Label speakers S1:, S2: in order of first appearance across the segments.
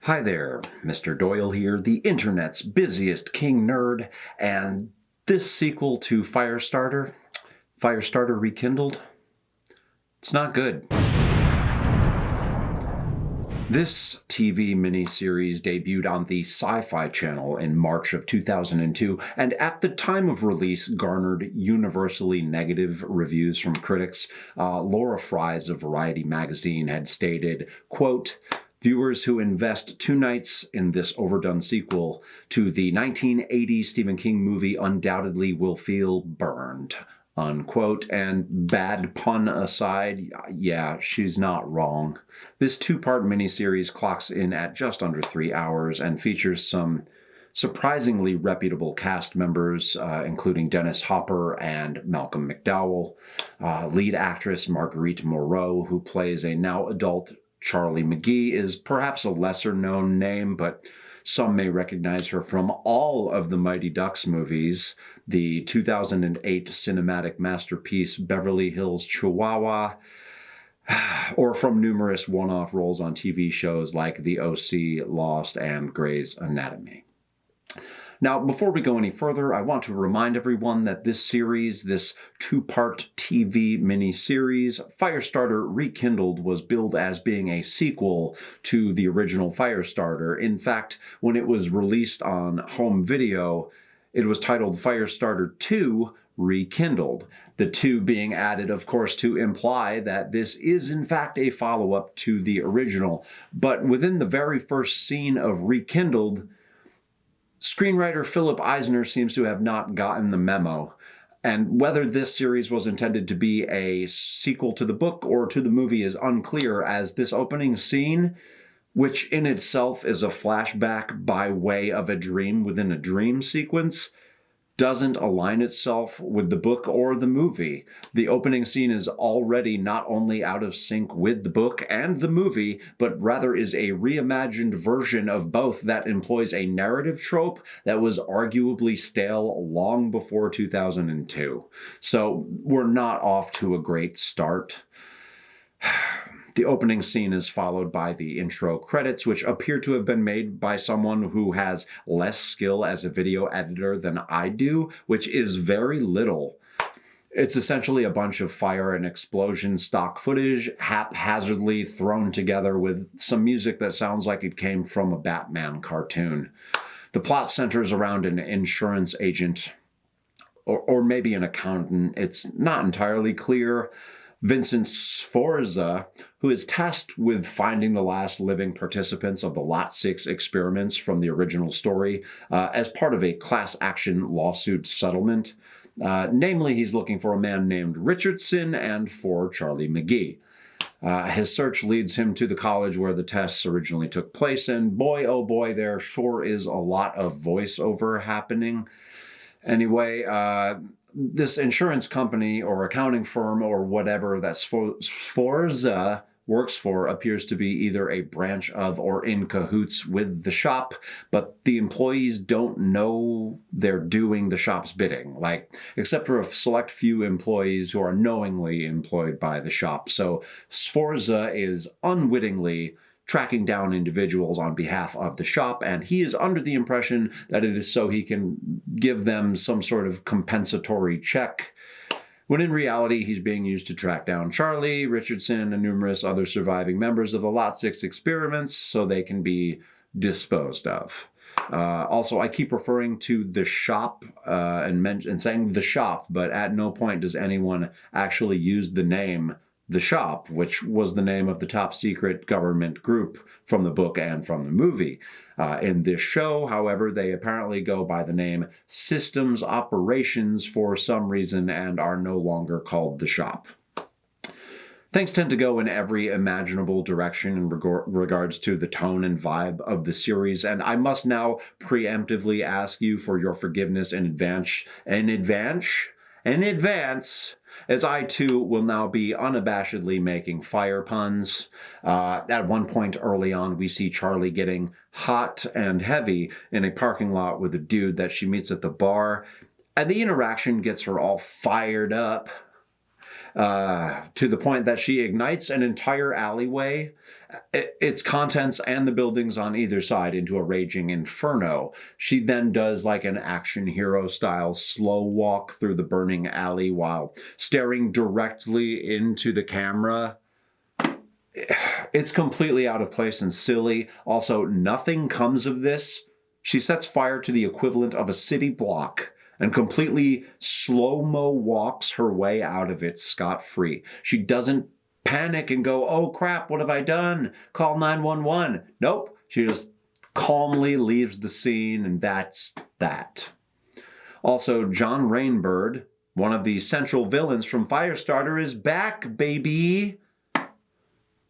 S1: Hi there, Mr. Doyle here, the internet's busiest king nerd, and this sequel to Firestarter, Rekindled, it's not good. This TV miniseries debuted on the Sci-Fi Channel in March of 2002, and at the time of release garnered universally negative reviews from critics. Laura Fries of Variety magazine had stated, quote, "Viewers who invest 2 nights in this overdone sequel to the 1980 Stephen King movie undoubtedly will feel burned," unquote. And bad pun aside, yeah, she's not wrong. This 2-part miniseries clocks in at just under 3 hours and features some surprisingly reputable cast members, including Dennis Hopper and Malcolm McDowell, lead actress Marguerite Moreau, who plays a now adult Charlie McGee, is perhaps a lesser-known name, but some may recognize her from all of the Mighty Ducks movies, the 2008 cinematic masterpiece Beverly Hills Chihuahua, or from numerous one-off roles on TV shows like The OC, Lost, and Grey's Anatomy. Now, before we go any further, I want to remind everyone that this series, this 2-part TV miniseries, Firestarter Rekindled, was billed as being a sequel to the original Firestarter. In fact, when it was released on home video, it was titled Firestarter 2 Rekindled. The 2 being added, of course, to imply that this is in fact a follow-up to the original. But within the very first scene of Rekindled, screenwriter Philip Eisner seems to have not gotten the memo, and whether this series was intended to be a sequel to the book or to the movie is unclear, as this opening scene, which in itself is a flashback by way of a dream within a dream sequence, doesn't align itself with the book or the movie. The opening scene is already not only out of sync with the book and the movie, but rather is a reimagined version of both that employs a narrative trope that was arguably stale long before 2002. So we're not off to a great start. The opening scene is followed by the intro credits, which appear to have been made by someone who has less skill as a video editor than I do, which is very little. It's essentially a bunch of fire and explosion stock footage haphazardly thrown together with some music that sounds like it came from a Batman cartoon. The plot centers around an insurance agent, or maybe an accountant. It's not entirely clear. Vincent Sforza, who is tasked with finding the last living participants of the Lot 6 experiments from the original story as part of a class action lawsuit settlement. Namely, he's looking for a man named Richardson and for Charlie McGee. His search leads him to the college where the tests originally took place, and boy, oh boy, there sure is a lot of voiceover happening. Anyway, this insurance company or accounting firm or whatever that Sforza works for appears to be either a branch of or in cahoots with the shop, but the employees don't know they're doing the shop's bidding, except for a select few employees who are knowingly employed by the shop. So Sforza is unwittingly tracking down individuals on behalf of the shop, and he is under the impression that it is so he can give them some sort of compensatory check, when in reality he's being used to track down Charlie, Richardson, and numerous other surviving members of the Lot 6 experiments so they can be disposed of. Also, I keep referring to the shop and saying the shop, but at no point does anyone actually use the name The Shop, which was the name of the top secret government group from the book and from the movie. In this show, however, they apparently go by the name Systems Operations for some reason and are no longer called The Shop. Things tend to go in every imaginable direction in regards to the tone and vibe of the series, and I must now preemptively ask you for your forgiveness in advance, as I too will now be unabashedly making fire puns. At one point early on, we see Charlie getting hot and heavy in a parking lot with a dude that she meets at the bar, and the interaction gets her all fired up. to the point that she ignites an entire alleyway, its contents and the buildings on either side into a raging inferno. She then does like an action hero style slow walk through the burning alley while staring directly into the camera. It's completely out of place and silly. Also, nothing comes of this. She sets fire to the equivalent of a city block and completely slow-mo walks her way out of it scot-free. She doesn't panic and go, oh crap, what have I done? Call 911. Nope. She just calmly leaves the scene, and that's that. Also, John Rainbird, one of the central villains from Firestarter, is back, baby.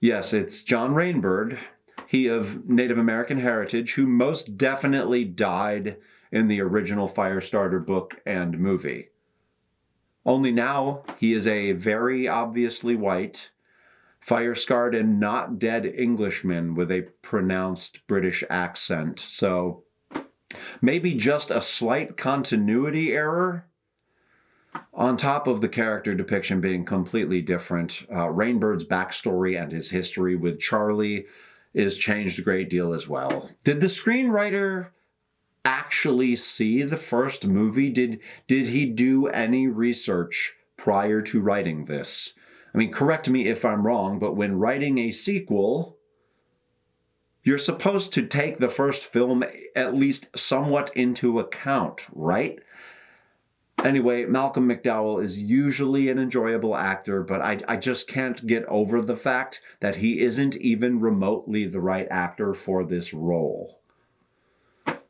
S1: Yes, it's John Rainbird, he of Native American heritage, who most definitely died in the original Firestarter book and movie. Only now he is a very obviously white, fire-scarred and not dead Englishman with a pronounced British accent. So maybe just a slight continuity error on top of the character depiction being completely different. Rainbird's backstory and his history with Charlie is changed a great deal as well. Did the screenwriter actually see the first movie? Did he do any research prior to writing this? I mean, correct me if I'm wrong, but when writing a sequel, you're supposed to take the first film at least somewhat into account, right? Anyway, Malcolm McDowell is usually an enjoyable actor, but I just can't get over the fact that he isn't even remotely the right actor for this role.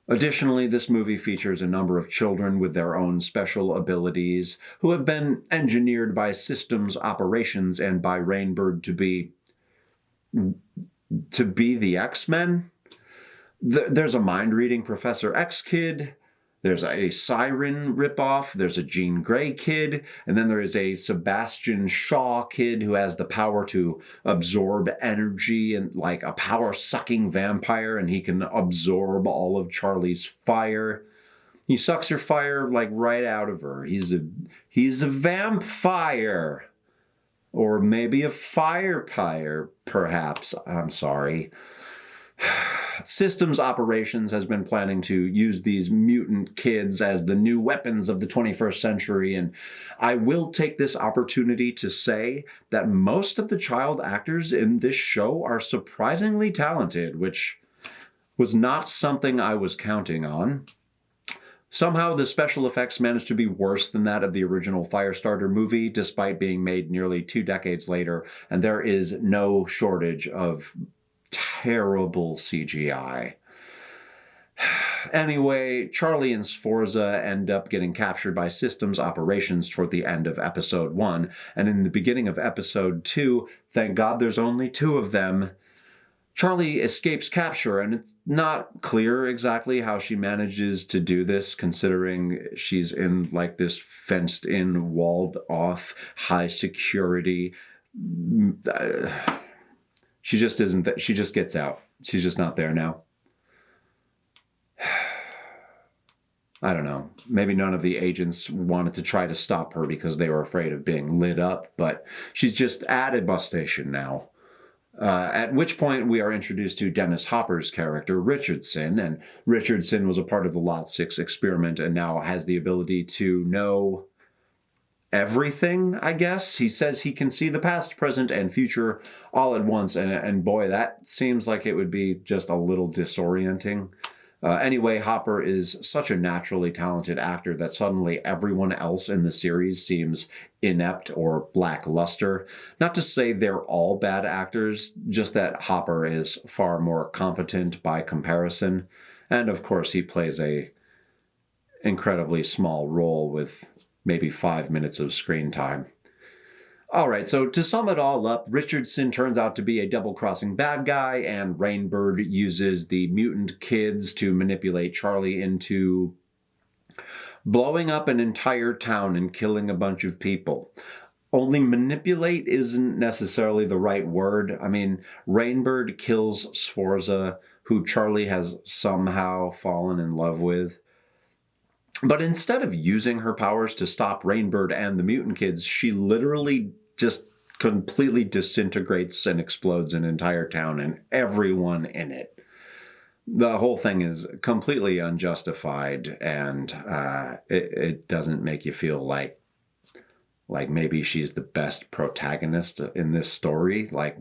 S1: Additionally, this movie features a number of children with their own special abilities who have been engineered by systems operations and by Rainbird to be the X-Men. There's a mind-reading Professor X kid. There's a Siren ripoff, there's a Jean Grey kid, and then there is a Sebastian Shaw kid who has the power to absorb energy and like a power-sucking vampire, and he can absorb all of Charlie's fire. He sucks her fire like right out of her. He's a vampire. Or maybe a firepire, perhaps. I'm sorry. Systems Operations has been planning to use these mutant kids as the new weapons of the 21st century, and I will take this opportunity to say that most of the child actors in this show are surprisingly talented, which was not something I was counting on. Somehow the special effects managed to be worse than that of the original Firestarter movie, despite being made nearly 2 decades later, and there is no shortage of terrible CGI. Anyway, Charlie and Sforza end up getting captured by Systems Operations toward the end of episode 1, and in the beginning of episode 2, thank God there's only 2 of them, Charlie escapes capture, and it's not clear exactly how she manages to do this, considering she's in like this fenced-in, walled-off, high-security. She just isn't that. She just gets out. She's just not there now. I don't know. Maybe none of the agents wanted to try to stop her because they were afraid of being lit up, but she's just at a bus station now. At which point we are introduced to Dennis Hopper's character, Richardson, and Richardson was a part of the Lot 6 experiment and now has the ability to know everything, I guess. He says he can see the past, present, and future all at once, and boy, that seems like it would be just a little disorienting. Anyway, Hopper is such a naturally talented actor that suddenly everyone else in the series seems inept or lackluster. Not to say they're all bad actors, just that Hopper is far more competent by comparison. And of course, he plays a incredibly small role with maybe 5 minutes of screen time. All right, so to sum it all up, Richardson turns out to be a double-crossing bad guy, and Rainbird uses the mutant kids to manipulate Charlie into blowing up an entire town and killing a bunch of people. Only manipulate isn't necessarily the right word. I mean, Rainbird kills Sforza, who Charlie has somehow fallen in love with. But instead of using her powers to stop Rainbird and the mutant kids, she literally just completely disintegrates and explodes an entire town and everyone in it. The whole thing is completely unjustified, and it doesn't make you feel like maybe she's the best protagonist in this story. Like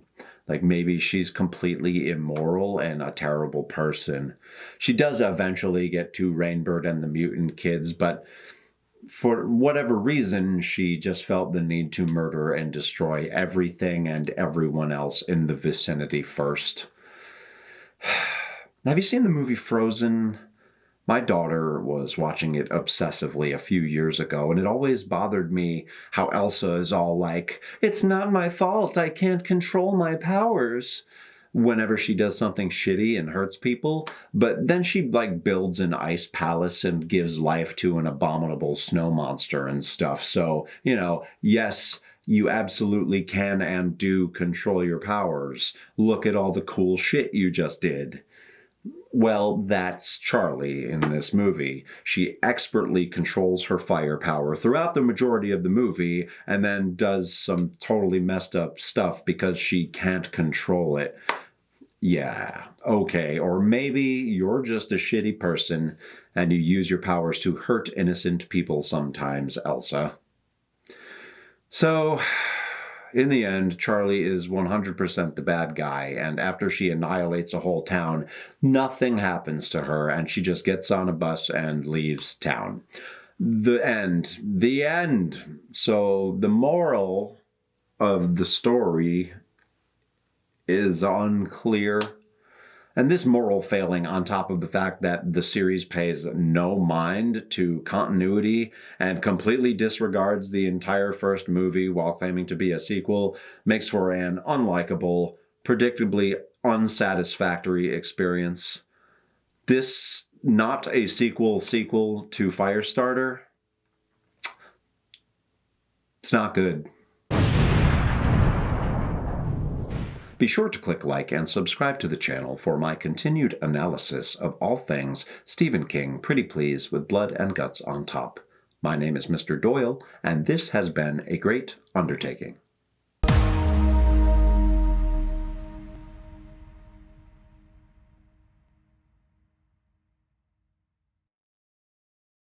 S1: maybe she's completely immoral and a terrible person. She does eventually get to Rainbird and the mutant kids, but for whatever reason, she just felt the need to murder and destroy everything and everyone else in the vicinity first. Have you seen the movie Frozen? My daughter was watching it obsessively a few years ago, and it always bothered me how Elsa is all like, "It's not my fault, I can't control my powers," whenever she does something shitty and hurts people. But then she builds an ice palace and gives life to an abominable snow monster and stuff. So, yes, you absolutely can and do control your powers. Look at all the cool shit you just did. Well, that's Charlie in this movie. She expertly controls her fire power throughout the majority of the movie, and then does some totally messed up stuff because she can't control it. Yeah, okay. Or maybe you're just a shitty person and you use your powers to hurt innocent people sometimes, Elsa. So, in the end, Charlie is 100% the bad guy, and after she annihilates a whole town, nothing happens to her, and she just gets on a bus and leaves town. The end. The end. So the moral of the story is unclear. And this moral failing, on top of the fact that the series pays no mind to continuity and completely disregards the entire first movie while claiming to be a sequel, makes for an unlikable, predictably unsatisfactory experience. This not a sequel to Firestarter, it's not good. Be sure to click like and subscribe to the channel for my continued analysis of all things Stephen King, pretty please, with blood and guts on top. My name is Mr. Doyle, and this has been a great undertaking.